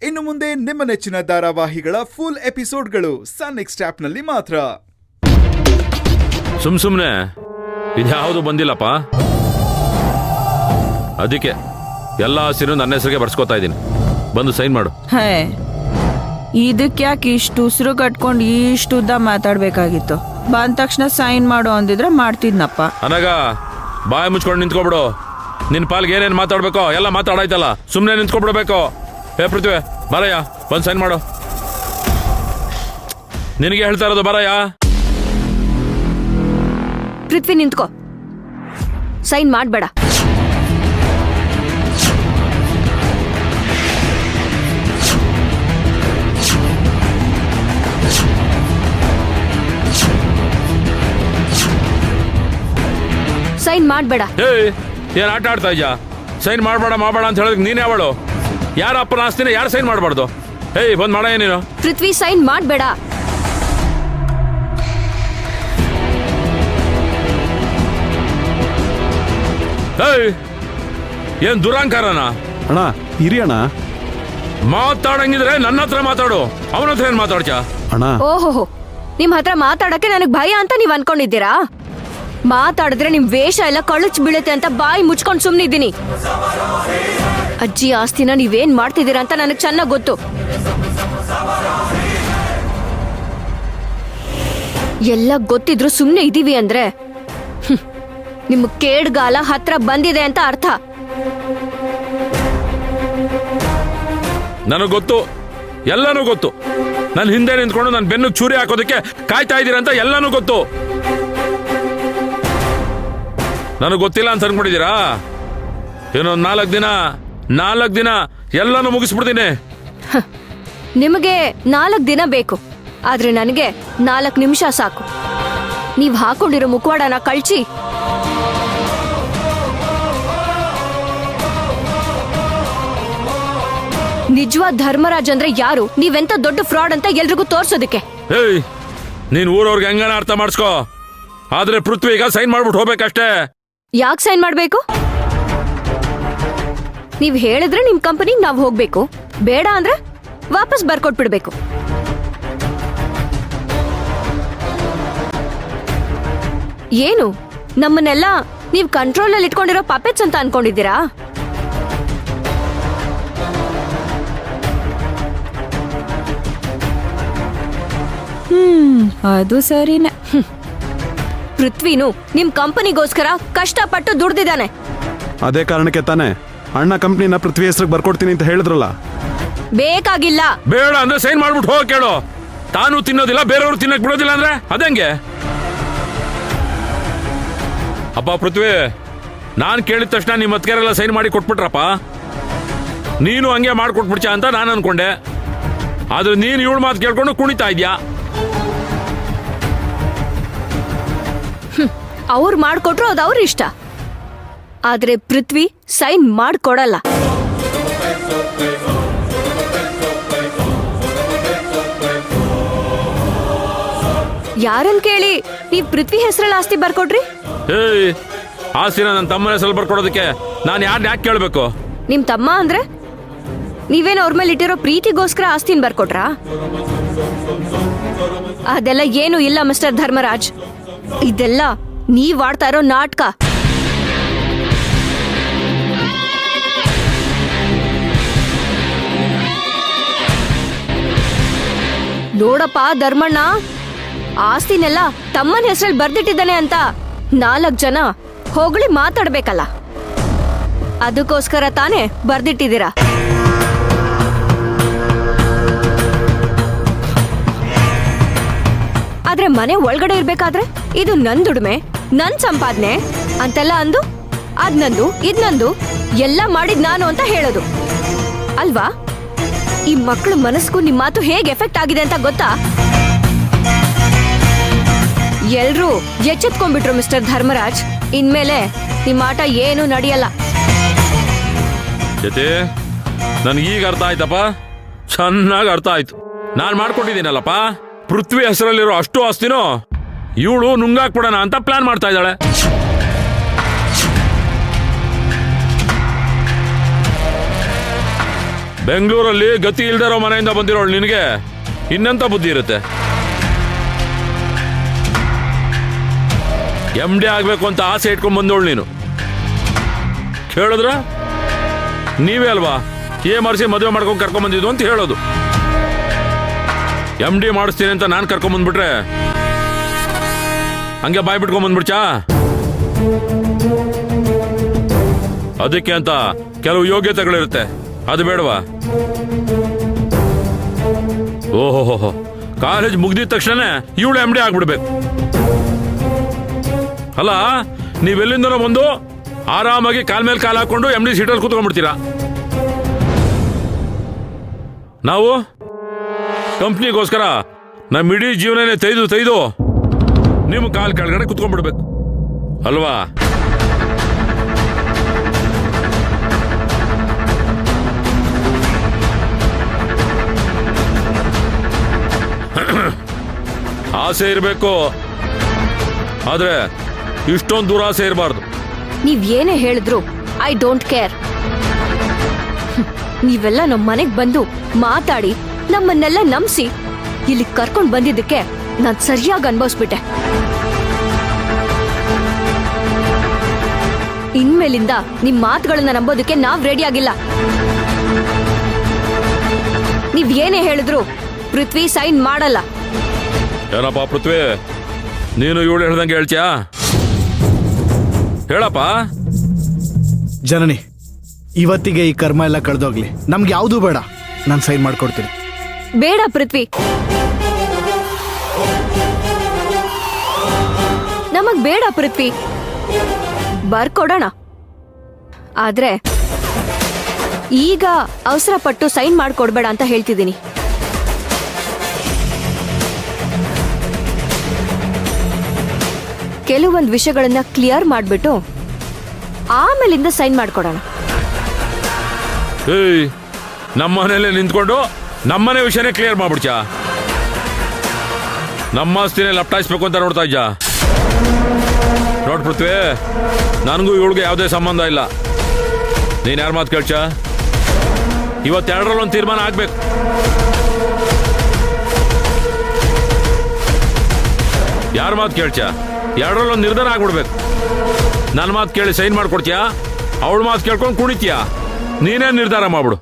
ಇನ್ನು ಮುಂದೆ ನಿಮ್ಮ ನೆಚ್ಚಿನ ಧಾರಾವಾಹಿಗಳ ಫುಲ್ ಎಪಿಸೋಡ್ಗಳು ಸನ್ ನೆಕ್ಸ್ಟ್ ಆಪ್ನಲ್ಲಿ ಮಾತ್ರ. ಸುಮ್ನೆ ಇದ್ಯಾವುದು ಬಂದಿಲ್ಲಪ್ಪ, ಅದಕ್ಕೆ ಎಲ್ಲ ಹಸಿರು ನನ್ನ ಹೆಸರಿಗೆ ಬರ್ಸ್ಕೊತಾ ಇದ್ದೀನಿ. ಬಂದು ಸೈನ್ ಮಾಡು. ಹೇ, ಇದಕ್ಕೆ ಯಾಕೆ ಇಷ್ಟು ಉಸಿರು ಕಟ್ಕೊಂಡು ಇಷ್ಟು ಉದ್ದ ಮಾತಾಡ್ಬೇಕಾಗಿತ್ತು? ಬಂದ ತಕ್ಷಣ ಸೈನ್ ಮಾಡು ಅಂದಿದ್ರೆ ಮಾಡ್ತಿದ್ನಪ್ಪ. ಅನಾಗ ಬಾಯಿ ಮುಚ್ಕೊಂಡು ನಿಂತ್ಕೊಬಿಡು. ನಿನ್ನ ಪಾಲ್ಗೆ ಏನೇನು ಮಾತಾಡ್ಬೇಕೋ ಎಲ್ಲ ಮಾತಾಡಾಯ್ತಲ್ಲ, ಸುಮ್ಮನೆ ನಿಂತ್ಕೊಬಿಡ್ಬೇಕು. ಹೇ ಪೃಥ್ವಿ, ಬರಯ್ಯ, ಬಂದು ಸೈನ್ ಮಾಡು. ನಿನಗೆ ಹೇಳ್ತಾ ಇರೋದು, ಬರಯ್ಯ. ಪೃಥ್ವಿ ನಿಂತ್ಕೋ, ಸೈನ್ ಮಾಡ್ಬೇಡ. ಸೈನ್ ಮಾಡ್ಬೇಡ. ಏನ್ ಆಟ ಆಡ್ತಾ ಇದ್ಯಾ? ಸೈನ್ ಮಾಡ್ಬೇಡ ಅಂತ ಹೇಳೋದಕ್ಕೆ ನೀನ್ ಯಾವಳು? ಯಾರ ಅಪ್ಪನ ಆಸ್ತಿನ ಯಾರು ಸೈನ್ ಮಾಡಬಾರ್ದು? ಬಂದ್ ಮಾಡ ನೀನು. ಪೃಥ್ವಿ, ಸೈನ್ ಮಾಡ್ಬೇಡ. ಏನ್ ದುರಾಂಕಾರನ? ಅಣ್ಣ ಇರಿ ಅಣ್ಣ. ಮಾತಾಡಂಗಿದ್ರೆ ನನ್ನ ಹತ್ರ ಮಾತಾಡು, ಅವನ ಹತ್ರ ಏನ್ ಮಾತಾಡ್ಚ? ಅಣ್ಣ, ಓಹೋ, ನಿಮ್ ಹತ್ರ ಮಾತಾಡಕ್ಕೆ ನನಗ್ ಭಯ ಅಂತ ನೀವ್ ಅನ್ಕೊಂಡಿದ್ದೀರಾ? ಮಾತಾಡಿದ್ರೆ ನಿಮ್ ವೇಷ ಎಲ್ಲ ಕಳಚ್ ಬೀಳುತ್ತೆ ಅಂತ ಬಾಯಿ ಮುಚ್ಕೊಂಡ್ ಸುಮ್ನಿದ್ದೀನಿ. ಅಜ್ಜಿ ಆಸ್ತಿನ ನೀವೇನ್ ಮಾಡ್ತಿದ್ದೀರಾ ಅಂತ ನನಗ್ ಚೆನ್ನಾಗ್ ಗೊತ್ತು. ಎಲ್ಲ ಗೊತ್ತಿದ್ರು ಸುಮ್ನೆ ಇದೀವಿ ಅಂದ್ರೆ ನಿಮ್ ಕೇಡ್ಗಾಲ ಹತ್ರ ಬಂದಿದೆ ಅಂತ ಅರ್ಥ. ನನಗ್ ಗೊತ್ತು, ಎಲ್ಲಾನು ಗೊತ್ತು. ನನ್ ಹಿಂದೆ ನಿಂತ್ಕೊಂಡು ನನ್ ಬೆನ್ನು ಚೂರಿ ಹಾಕೋದಕ್ಕೆ ಕಾಯ್ತಾ ಇದ್ದೀರಂತ ಎಲ್ಲಾನು ಗೊತ್ತು. ನನಗೆ ಗೊತ್ತಿಲ್ಲ ಅಂತ ಅನ್ಕೊಂಡಿದ್ದೀರಾ? ಇನ್ನೊಂದು 4 ದಿನ ಎಲ್ಲಾನು ಮುಗಿಸ್ಬಿಡ್ತೀನಿ. ನಿಮಗೆ 4 ದಿನ ಬೇಕು, ಆದ್ರೆ ನನಗೆ 4 ನಿಮಿಷ ಸಾಕು. ನೀವ್ ಹಾಕೊಂಡಿರೋ ಮುಖವಾಡನ ಕಳ್ಚಿ ನಿಜವಾದ ಧರ್ಮರಾಜ್ ಅಂದ್ರೆ ಯಾರು, ನೀವೆಂತ ದೊಡ್ಡ ಫ್ರಾಡ್ ಅಂತ ಎಲ್ರಿಗೂ ತೋರ್ಸೋದಕ್ಕೆ. ನೀನ್ ಊರವ್ರಿಗೆ ಹೆಂಗನ ಅರ್ಥ ಮಾಡಿಸ್ಕೋ. ಆದ್ರೆ ಪೃಥ್ವಿ ಈಗ ಸೈನ್ ಮಾಡ್ಬಿಟ್ಟು ಹೋಗ್ಬೇಕಷ್ಟೇ. ಯಾಕೆ ಸೈನ್ ಮಾಡ್ಬೇಕು? ನೀವ್ ಹೇಳಿದ್ರೆ ನಿಮ್ ಕಂಪನಿಗೆ ನಾವ್ ಹೋಗ್ಬೇಕು, ಬೇಡ ಅಂದ್ರೆ ವಾಪಸ್ ಬರ್ಕೊಟ್ಬಿಡ್ಬೇಕು. ಏನು ನಮ್ಮನ್ನೆಲ್ಲ ನೀವ್ ಕಂಟ್ರೋಲ್ ಅಲ್ಲಿ ಇಟ್ಕೊಂಡಿರೋ ಪಪೆಟ್ಸ್ ಅಂತ ಅನ್ಕೊಂಡಿದ್ದೀರಾ? ಅದು ಸರಿನೇ. ಪೃಥ್ವಿನು ನಿಮ್ ಕಂಪನಿಗೋಸ್ಕರ ಕಷ್ಟಪಟ್ಟು ದುಡ್ದಿದ್ದಾನೆ. ಅದೇ ಕಾರಣಕ್ಕೆ ತಾನೆ ಅಣ್ಣ ಕಂಪ್ನಿನ ಪೃಥ್ವಿ ಹೆಸರಿಗೆ ಬರ್ಕೊಡ್ತೀನಿ ಅಂತ ಹೇಳಿದ್ರಲ್ಲ. ಬೇಕಾಗಿಲ್ಲ. ಬೇಡ ಅಂದ್ರೆ ಸೈನ್ ಮಾಡ್ಬಿಟ್ಟು ಹೋಗ್ ಕೇಳು. ತಾನು ತಿನ್ನೋದಿಲ್ಲ, ಬೇರೆಯವರು ತಿನ್ನಕ್ ಬಿಡೋದಿಲ್ಲ ಅಂದ್ರೆ ಅದಂಗೆ? ಅಪ್ಪ ಪೃಥ್ವಿ, ನಾನ್ ಕೇಳಿದ ತಕ್ಷಣ ನಿಮ್ಮ ಮತ್ಕೆರೆಲ್ಲ ಸೈನ್ ಮಾಡಿ ಕೊಟ್ಬಿಟ್ರಪ್ಪ. ನೀನು ಹಂಗೆ ಮಾಡ್ಕೊಟ್ಬಿಡ್ಚ ಅಂತ ನಾನು ಅನ್ಕೊಂಡೆ. ಆದ್ರೆ ನೀನು ಇವಳು ಮಾತು ಕೇಳ್ಕೊಂಡು ಕುಣಿತಾ ಇದ್ಯಾ. ಅವ್ರು ಮಾಡ್ಕೊಟ್ರು ಅದು ಅವ್ರ ಇಷ್ಟ, ಆದ್ರೆ ಪೃಥ್ವಿ ಸೈನ್ ಮಾಡ್ಕೊಡಲ್ಲ. ಯಾರನ್ ಕೇಳಿ ನೀವ್ ಪೃಥ್ವಿ ಹೆಸರಲ್ಲಿ ಆಸ್ತಿ ಬರ್ಕೊಡ್ರಿ? ಆಸ್ತಿನ ನನ್ನ ತಮ್ಮನ ಹೆಸರಲ್ಲಿ ಬರ್ಕೊಡೋದಕ್ಕೆ ನಾನು ಯಾಕೆ ಕೇಳಬೇಕು? ನಿಮ್ ತಮ್ಮ ಅಂದ್ರೆ ನೀವೇನು ಅವ್ರ ಮೇಲೆ ಇಟ್ಟಿರೋ ಪ್ರೀತಿಗೋಸ್ಕರ ಆಸ್ತಿನ ಬರ್ಕೊಟ್ರಾ? ಅದೆಲ್ಲ ಏನು ಇಲ್ಲ ಮಿಸ್ಟರ್ ಧರ್ಮರಾಜ್, ಇದೆಲ್ಲ ನೀವ್ ಆಡ್ತಾ ಇರೋ ನಾಟಕ. ನೋಡಪ್ಪ ಧರ್ಮಣ್ಣ, ಆಸ್ತಿನೆಲ್ಲ ತಮ್ಮನ ಹೆಸರಲ್ಲಿ ಬರ್ದಿಟ್ಟಿದ್ದಾನೆ ಅಂತ 4 ಜನ ಹೊಗಳಿ ಮಾತಾಡ್ಬೇಕಲ್ಲ, ಅದಕ್ಕೋಸ್ಕರ ತಾನೇ ಬರ್ದಿಟ್ಟಿದ್ದೀರಾ. ಆದ್ರೆ ಮನೆ ಒಳಗಡೆ ಇರ್ಬೇಕಾದ್ರೆ ಇದು ನನ್ ದುಡಿಮೆ, ನನ್ ಸಂಪಾದನೆ ಅಂತೆಲ್ಲ ಅಂದು ಅದ್ ನಂದು ಇದ್ ನಂದು ಎಲ್ಲ ಮಾಡಿದ್ ನಾನು ಅಂತ ಹೇಳೋದು ಅಲ್ವಾ? ಈ ಮಕ್ಕಳ ಮನಸ್ಗೂ ನಿಮ್ ಮಾತು ಹೇಗೆ ಎಫೆಕ್ಟ್ ಆಗಿದೆ ಅಂತ ಗೊತ್ತಾ? ಎಲ್ರೂ ಎಚ್ಚೆತ್ಕೊಂಡ್ಬಿಟ್ರು ಮಿಸ್ಟರ್ ಧರ್ಮರಾಜ್. ಇನ್ಮೇಲೆ ನಿಮ್ ಆಟ ಏನು ನಡೆಯಲ್ಲ. ನನ್ಗೀಗ ಅರ್ಥ ಆಯ್ತಪ್ಪ, ಚೆನ್ನಾಗಿ ಅರ್ಥ ಆಯ್ತು. ನಾನ್ ಮಾಡ್ಕೊಟ್ಟಿದ್ದೀನಲ್ಲಪ್ಪ, ಪೃಥ್ವಿ ಹೆಸರಲ್ಲಿರೋ ಅಷ್ಟು ಆಸ್ತಿನೂ ಇವಳು ನುಂಗಾಕ್ಬಿಡೋಣ ಅಂತ ಪ್ಲಾನ್ ಮಾಡ್ತಾ ಇದ್ದಾಳೆ. ಬೆಂಗಳೂರಲ್ಲಿ ಗತಿ ಇಲ್ದಿರೋ ಮನೆಯಿಂದ ಬಂದಿರೋಳು ನಿನಗೆ ಇನ್ನೆಂತ ಬುದ್ಧಿ ಇರುತ್ತೆ? MD ಆಗ್ಬೇಕು ಅಂತ ಆಸೆ ಇಟ್ಕೊಂಡ್ ಬಂದೋಳು ನೀನು. ಕೇಳಿದ್ರ ನೀವೇ ಅಲ್ವಾ ಮರ್ಸಿ ಮದುವೆ ಮಾಡ್ಕೊಂಡು ಕರ್ಕೊಂಡ್ ಬಂದಿದ್ದು ಅಂತ ಹೇಳೋದು. MD ಮಾಡಿಸ್ತೀನಿ ಅಂತ ನಾನು ಕರ್ಕೊಂಡ್ ಬಂದ್ಬಿಟ್ರೆ ಹಂಗೆ ಬಾಯ್ ಬಿಟ್ಕೊಂಡ್ ಬಂದ್ಬಿಡ್ಚಾ? ಅದಕ್ಕೆ ಅಂತ ಕೆಲವು ಯೋಗ್ಯತೆಗಳಿರುತ್ತೆ, ಅದು ಬೇಡವಾ? ಓಹೋ, ಕಾಲೇಜ್ ಮುಗ್ದಿದ ತಕ್ಷಣ ಇವಳು MD ಆಗ್ಬಿಡ್ಬೇಕು. ಅಲ್ಲ, ನೀವೆಲ್ಲಿಂದನೋ ಬಂದು ಆರಾಮಾಗಿ ಕಾಲ್ ಮೇಲೆ ಕಾಲು ಹಾಕೊಂಡು MD ಸೀಟಲ್ಲಿ ಕೂತ್ಕೊಂಡ್ಬಿಡ್ತೀರಾ. ನಾವು ಕಂಪ್ನಿಗೋಸ್ಕರ ನಮ್ಮ ಇಡೀ ಜೀವನನೇ ತೆಯ್ದು ನಿಮ್ಮ ಕಾಲ್ ಕೆಳಗಡೆ ಕುತ್ಕೊಂಡ್ಬಿಡ್ಬೇಕು ಅಲ್ವಾ? ಆಸೆ ಇರಬೇಕು, ಆದ್ರೆ ಇಷ್ಟೊಂದು ದುರಾಸೆ ಇರಬಾರ್ದು. ನೀವ್ ಏನೇ ಹೇಳಿದ್ರು ಐ ಡೋಂಟ್ ಕೇರ್. ನೀವೆಲ್ಲ ನಮ್ಮ ಮನೆಗ್ ಬಂದು ಮಾತಾಡಿ ನಮ್ಮನ್ನೆಲ್ಲ ನಂಬಿಸಿ ಇಲ್ಲಿ ಕರ್ಕೊಂಡ್ ಬಂದಿದ್ದಕ್ಕೆ ನಾನ್ ಸರಿಯಾಗಿ ಅನ್ಭವಿಸ್ಬಿಟ್ಟೆ. ಇನ್ಮೇಲಿಂದ ನಿಮ್ ಮಾತುಗಳನ್ನ ನಂಬೋದಕ್ಕೆ ನಾವ್ ರೆಡಿ ಆಗಿಲ್ಲ. ನೀವ್ ಏನೇ ಹೇಳಿದ್ರು ಪೃಥ್ವಿ ಸೈನ್ ಮಾಡಲ್ಲ. ಏನಪ್ಪ ಪೃಥ್ವಿ, ನೀನು ಇವಳು ಹೇಳ್ದಂಗೆ ಹೇಳ್ತೀಯಾ? ಹೇಳಪ್ಪ. ಜನನಿ, ಇವತ್ತಿಗೆ ಈ ಕರ್ಮ ಎಲ್ಲ ಕಳೆದೋಗ್ಲಿ. ನಮ್ಗೆ ಯಾವುದೂ ಬೇಡ, ನಾನು ಸೈನ್ ಮಾಡ್ಕೊಡ್ತೀನಿ. ಬೇಡ ಪೃಥ್ವಿ, ನಮಗ್ ಬೇಡ ಪೃಥ್ವಿ. ಬರ್ಕೊಡೋಣ, ಆದ್ರೆ ಈಗ ಅವಸರ ಪಟ್ಟು ಸೈನ್ ಮಾಡ್ಕೊಡ್ಬೇಡ ಅಂತ ಹೇಳ್ತಿದ್ದೀನಿ. ಕೆಲವೊಂದು ವಿಷಯಗಳನ್ನ ಕ್ಲಿಯರ್ ಮಾಡ್ಬಿಟ್ಟು ಆಮೇಲಿಂದ ಸೈನ್ ಮಾಡ್ಕೊಡೋಣ. ಏಯ್, ನಮ್ಮನೇಲೆ ನಿಂತ್ಕೊಂಡು ನಮ್ಮನೆ ವಿಷಯನೇ ಕ್ಲಿಯರ್ ಮಾಡ್ಬಿಡ್ಚಾ? ನಮ್ಮ ಆಸ್ತಿನೇ ಲಪ್ಟಾಯಿಸ್ಬೇಕು ಅಂತ ನೋಡ್ತಾ ಇದ್ಯಾ? ನೋಡ್ ಪೃಥ್ವಿ, ನನಗೂ ಇವಳಿಗೆ ಯಾವುದೇ ಸಂಬಂಧ ಇಲ್ಲ. ನೀನ್ ಯಾರ ಮಾತು ಕೇಳ್ಚ? ಇವತ್ತೆರಡರಲ್ಲಿ ಒಂದು ತೀರ್ಮಾನ ಆಗ್ಬೇಕು. ಯಾರ ಮಾತು ಕೇಳ್ಚ? ಎರಡರಲ್ಲಿ ಒಂದು ನಿರ್ಧಾರ ಆಗ್ಬಿಡ್ಬೇಕು. ನನ್ನ ಮಾತು ಕೇಳಿ ಸೈನ್ ಮಾಡ್ಕೊಡ್ತೀಯಾ? ಅವಳ ಮಾತು ಕೇಳ್ಕೊಂಡು ಕುಣಿತೀಯಾ? ನೀನೇ ನಿರ್ಧಾರ ಮಾಡ್ಬಿಡು.